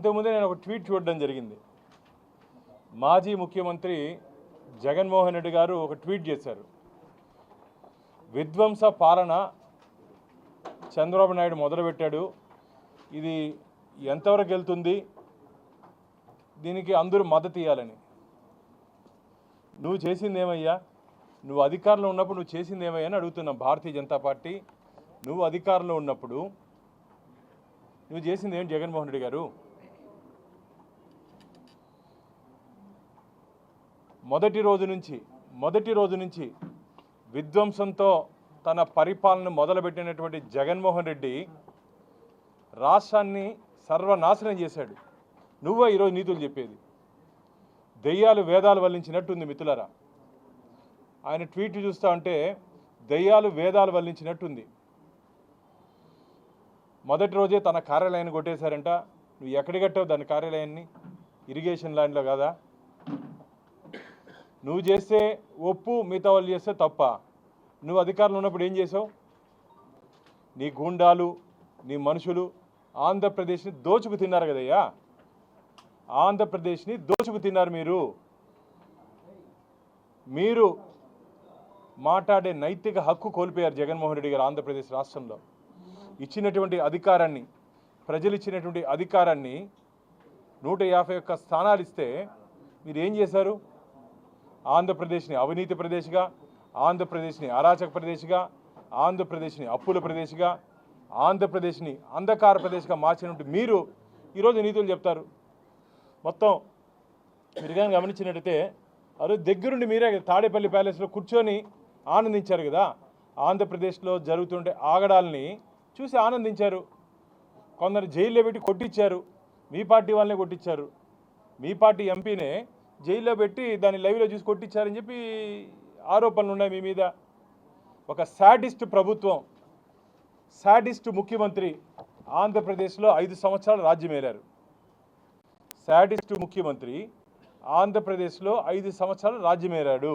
ఇంతకుముందే నేను ఒక ట్వీట్ చూడడం జరిగింది. మాజీ ముఖ్యమంత్రి జగన్మోహన్ రెడ్డి గారు ఒక ట్వీట్ చేశారు. విధ్వంస పాలన చంద్రబాబు నాయుడు మొదలుపెట్టాడు, ఇది ఎంతవరకు వెళ్తుంది, దీనికి అందరూ మద్దతు ఇవ్వాలని. నువ్వు చేసిందేమయ్యా? నువ్వు అధికారంలో ఉన్నప్పుడు నువ్వు చేసిందేమయ్యా అని అడుగుతున్నాం. భారతీయ జనతా పార్టీ నువ్వు అధికారంలో ఉన్నప్పుడు నువ్వు చేసింది ఏం జగన్మోహన్ రెడ్డి గారు? మొదటి రోజు నుంచి విధ్వంసంతో తన పరిపాలన మొదలుపెట్టినటువంటి జగన్మోహన్ రెడ్డి రాష్ట్రాన్ని సర్వనాశనం చేశాడు. నువ్వే ఈరోజు నీతులు చెప్పేది. దెయ్యాలు వేదాలు వల్లించినట్టుంది మిత్రులారా. ఆయన ట్వీట్ చూస్తూ ఉంటే దెయ్యాలు వేదాలు వల్లించినట్టుంది. మొదటి రోజే తన కార్యాలయాన్ని కొట్టేశారంట. నువ్వు ఎక్కడ కట్టావు దాని కార్యాలయాన్ని? ఇరిగేషన్ ల్యాండ్లో కదా. నువ్వు చేస్తే ఒప్పు, మిగతా వాళ్ళు చేస్తే తప్ప. నువ్వు అధికారంలో ఉన్నప్పుడు ఏం చేసావు? నీ గూండాలు, నీ మనుషులు ఆంధ్రప్రదేశ్ని దోచుకు తిన్నారు కదయ్యా. ఆంధ్రప్రదేశ్ని దోచుకు తిన్నారు మీరు మాట్లాడే నైతిక హక్కు కోల్పోయారు జగన్మోహన్ రెడ్డి గారు. ఆంధ్రప్రదేశ్ రాష్ట్రంలో ఇచ్చినటువంటి అధికారాన్ని, ప్రజలు ఇచ్చినటువంటి అధికారాన్ని 151 స్థానాలు ఇస్తే మీరు ఏం చేశారు? ఆంధ్రప్రదేశ్ని అవినీతి ప్రదేశ్గా, ఆంధ్రప్రదేశ్ని అరాచక ప్రదేశ్గా, ఆంధ్రప్రదేశ్ని అప్పుల ప్రదేశ్గా, ఆంధ్రప్రదేశ్ని అంధకార ప్రదేశ్గా మార్చినట్టు మీరు ఈరోజు నీతులు చెప్తారు. మొత్తం మీరు కానీ గమనించినట్టయితే అదే దగ్గరుండి మీరే తాడేపల్లి ప్యాలెస్లో కూర్చొని ఆనందించారు కదా. ఆంధ్రప్రదేశ్లో జరుగుతుండే ఆగడాల్ని చూసి ఆనందించారు. కొందరు జైల్లో పెట్టి కొట్టించారు. మీ పార్టీ వాళ్ళనే కొట్టించారు. మీ పార్టీ ఎంపీనే జైల్లో పెట్టి దాన్ని లైవ్లో చూసి కొట్టించారని చెప్పి ఆరోపణలు ఉన్నాయి మీ మీద. ఒక శాడిస్ట్ ప్రభుత్వం, శాడిస్ట్ ముఖ్యమంత్రి ఆంధ్రప్రదేశ్లో 5 సంవత్సరాలు రాజ్యమేలారు. శాడిస్ట్ ముఖ్యమంత్రి ఆంధ్రప్రదేశ్లో 5 సంవత్సరాలు రాజ్యమేలాడు.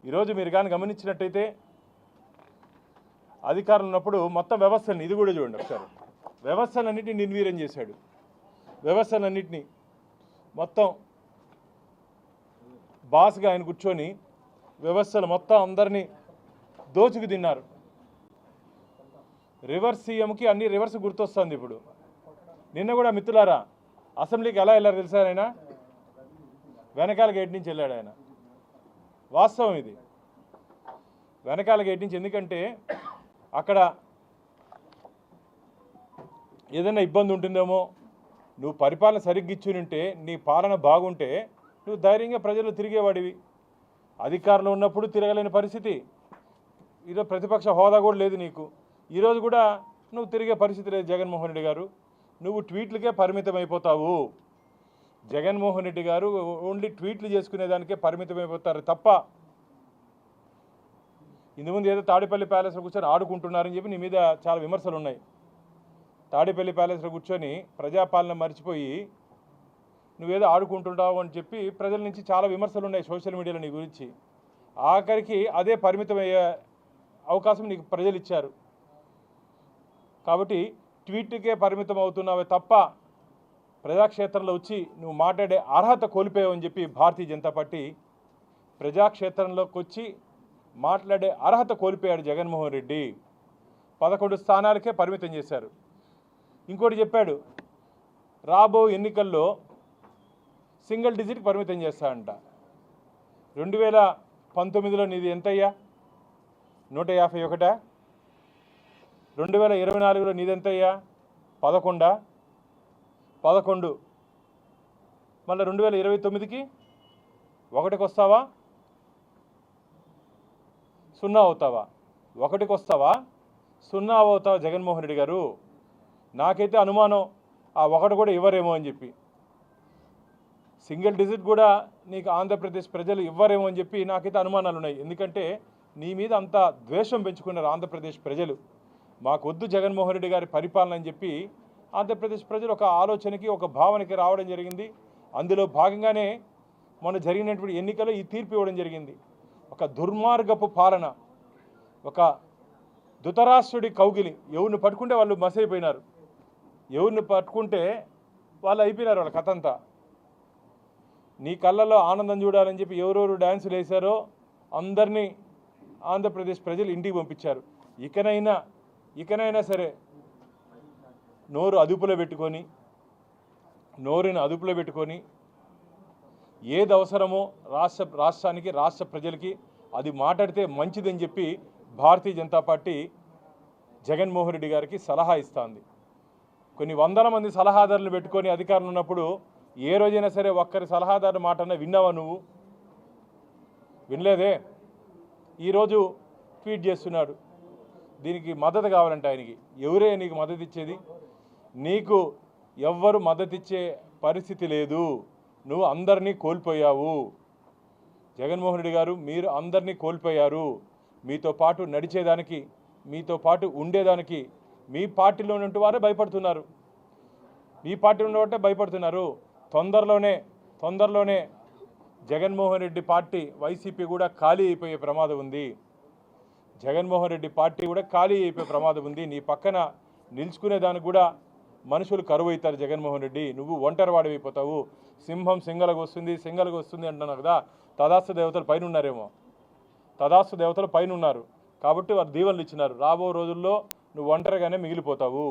ఈరోజు మీరు కానీ గమనించినట్టయితే అధికారం ఉన్నప్పుడు మొత్తం వ్యవస్థని, ఇది కూడా చూడండి ఒకసారి, వ్యవస్థలన్నింటినీ నిర్వీర్యం చేశాడు. వ్యవస్థలన్నింటినీ మొత్తం బాస్గా ఆయన కూర్చొని వ్యవస్థలు మొత్తం అందరినీ దోచుకు తిన్నారు. రివర్స్ సీఎంకి అన్ని రివర్స్ గుర్తొస్తుంది ఇప్పుడు. నిన్న కూడా మిత్రులారా అసెంబ్లీకి ఎలా వెళ్ళారు తెలుసా? ఆయన వెనకాల గేట్ నుంచి వెళ్ళాడు. ఆయన వాస్తవం ఇది, వెనకాల గేట్ నుంచి. ఎందుకంటే అక్కడ ఏదైనా ఇబ్బంది ఉంటుందేమో, నువ్వు పరిపాలన సరిగ్గా ఇచ్చునుంటే, నీ పాలన బాగుంటే నువ్వు ధైర్యంగా ప్రజలు తిరిగేవాడివి. అధికారంలో ఉన్నప్పుడు తిరగలేని పరిస్థితి, ఈరోజు ప్రతిపక్ష హోదా కూడా లేదు నీకు. ఈరోజు కూడా నువ్వు తిరిగే పరిస్థితి లేదు జగన్మోహన్ రెడ్డి గారు. నువ్వు ట్వీట్లకే పరిమితం అయిపోతావు. జగన్మోహన్ రెడ్డి గారు ఓన్లీ ట్వీట్లు చేసుకునేదానికే పరిమితం అయిపోతారు తప్ప, ఇంతకుముందు ఏదో తాడేపల్లి ప్యాలెస్లో కూర్చొని ఆడుకుంటున్నారని చెప్పి నీ మీద చాలా విమర్శలు ఉన్నాయి. తాడేపల్లి ప్యాలెస్లో కూర్చొని ప్రజాపాలన మర్చిపోయి నువ్వేదో ఆడుకుంటున్నావు అని చెప్పి ప్రజల నుంచి చాలా విమర్శలు ఉన్నాయి సోషల్ మీడియాలో నీ గురించి. ఆఖరికి అదే పరిమితమయ్యే అవకాశం నీకు ప్రజలు ఇచ్చారు. కాబట్టి ట్వీట్కే పరిమితం అవుతున్నావే తప్ప ప్రజాక్షేత్రంలో వచ్చి నువ్వు మాట్లాడే అర్హత కోల్పోయావని చెప్పి భారతీయ జనతా పార్టీ ప్రజాక్షేత్రంలోకి వచ్చి మాట్లాడే అర్హత కోల్పోయాడు జగన్మోహన్ రెడ్డి. 11 స్థానాలకే పరిమితం చేశారు. ఇంకోటి చెప్పాడు, రాబో ఎన్నికల్లో సింగిల్ డిజిట్కి పరిమితం చేస్తాడంట. 2019లో నీది ఎంతయ్యా? 151. 2024లో నీదెంతయ్యా? 11. మళ్ళీ 2029కి 1కి వస్తావా? 0 అవుతావా? 1కి వస్తావా? 0 అవుతావా? జగన్మోహన్ రెడ్డి గారు, నాకైతే అనుమానం ఆ 1 కూడా ఇవ్వరేమో అని చెప్పి. సింగిల్ డిజిట్ కూడా నీకు ఆంధ్రప్రదేశ్ ప్రజలు ఇవ్వరేమో అని చెప్పి నాకైతే అనుమానాలు ఉన్నాయి. ఎందుకంటే నీ మీద అంత ద్వేషం పెంచుకున్నారు ఆంధ్రప్రదేశ్ ప్రజలు. మాకు వద్దు జగన్మోహన్ రెడ్డి గారి పరిపాలన అని చెప్పి ఆంధ్రప్రదేశ్ ప్రజలు ఒక ఆలోచనకి, ఒక భావనకి రావడం జరిగింది. అందులో భాగంగానే మొన్న జరిగినటువంటి ఎన్నికల్లో ఈ తీర్పు ఇవ్వడం జరిగింది. ఒక దుర్మార్గపు పాలన, ఒక ధృతరాష్ట్రుడి కౌగిలి. ఎవరిని పట్టుకుంటే వాళ్ళు మసైపోయినారు. ఎవరిని పట్టుకుంటే వాళ్ళు అయిపోయినారు వాళ్ళ కథ అంతా. నీ కళ్ళల్లో ఆనందం చూడాలని చెప్పి ఎవరెవరు డ్యాన్సులు వేశారో అందరినీ ఆంధ్రప్రదేశ్ ప్రజలు ఇంటికి పంపించారు. ఇకనైనా సరే నోరుని అదుపులో పెట్టుకొని ఏది అవసరమో రాష్ట్రానికి రాష్ట్ర ప్రజలకి అది మాట్లాడితే మంచిదని చెప్పి భారతీయ జనతా పార్టీ జగన్మోహన్ రెడ్డి గారికి సలహా ఇస్తుంది. కొన్ని వందల మంది సలహాదారులు పెట్టుకొని అధికారులు ఉన్నప్పుడు ఏ రోజైనా సరే ఒక్కరి సలహాదారు మాటన్నా విన్నావా నువ్వు? వినలేదే. ఈరోజు ట్వీట్ చేస్తున్నాడు. దీనికి మద్దతు కావాలంటే ఆయనకి ఎవరే నీకు మద్దతు ఇచ్చేది? నీకు ఎవ్వరు మద్దతు ఇచ్చే పరిస్థితి లేదు. నువ్వు అందరినీ కోల్పోయావు. జగన్మోహన్ రెడ్డి గారు మీరు అందరినీ కోల్పోయారు. మీతో పాటు నడిచేదానికి, మీతో పాటు ఉండేదానికి మీ పార్టీలో ఉన్నట్టు వారే భయపడుతున్నారు. మీ పార్టీలో ఉన్నట్టే భయపడుతున్నారు. తొందరలోనే జగన్మోహన్ రెడ్డి పార్టీ వైసీపీ కూడా ఖాళీ అయిపోయే ప్రమాదం ఉంది. జగన్మోహన్ రెడ్డి పార్టీ కూడా ఖాళీ అయిపోయే ప్రమాదం ఉంది. నీ పక్కన నిలుచుకునేదానికి కూడా మనుషులు కరువు అవుతారు. జగన్మోహన్ రెడ్డి నువ్వు ఒంటరివాడిపోతావు. సింహం సింగలకు వస్తుంది అంటున్నావు కదా. తదాస్తు దేవతలు పైన ఉన్నారేమో. తదాస్తు దేవతలు పైన ఉన్నారు కాబట్టి వారు దీవెనలు ఇచ్చినారు. రాబో రోజుల్లో నువ్వు ఒంటరిగానే మిగిలిపోతావు.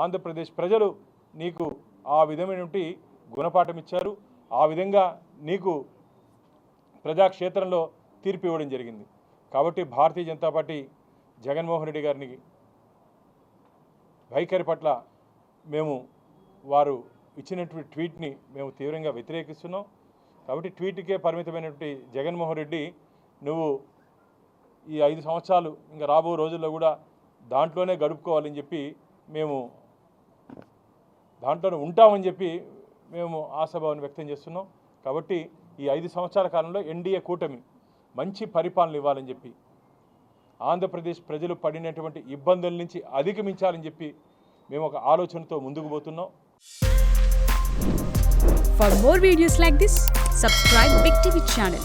ఆంధ్రప్రదేశ్ ప్రజలు నీకు ఆ విధమైనటువంటి గుణపాఠం ఇచ్చారు. ఆ విధంగా నీకు ప్రజాక్షేత్రంలో తీర్పు ఇవ్వడం జరిగింది. కాబట్టి భారతీయ జనతా పార్టీ జగన్మోహన్ రెడ్డి గారిని వైఖరి పట్ల మేము వారు ఇచ్చినటువంటి ట్వీట్ని మేము తీవ్రంగా వ్యతిరేకిస్తున్నాం. కాబట్టి ట్వీట్కే పరిమితమైనటువంటి జగన్మోహన్ రెడ్డి నువ్వు ఈ 5 సంవత్సరాలు ఇంకా రాబో రోజుల్లో కూడా దాంట్లోనే గడుపుకోవాలని చెప్పి మేము దాంట్లోనే ఉంటామని చెప్పి మేము ఆశాభావాన్ని వ్యక్తం చేస్తున్నాం. కాబట్టి ఈ 5 సంవత్సరాల కాలంలో ఎన్డీఏ కూటమి మంచి పరిపాలన ఇవ్వాలని చెప్పి ఆంధ్రప్రదేశ్ ప్రజలు పడినటువంటి ఇబ్బందుల నుంచి అధిగమించాలని చెప్పి మేము ఒక ఆలోచనతో ముందుకు పోతున్నాం. For more videos like this, subscribe Big TV channel.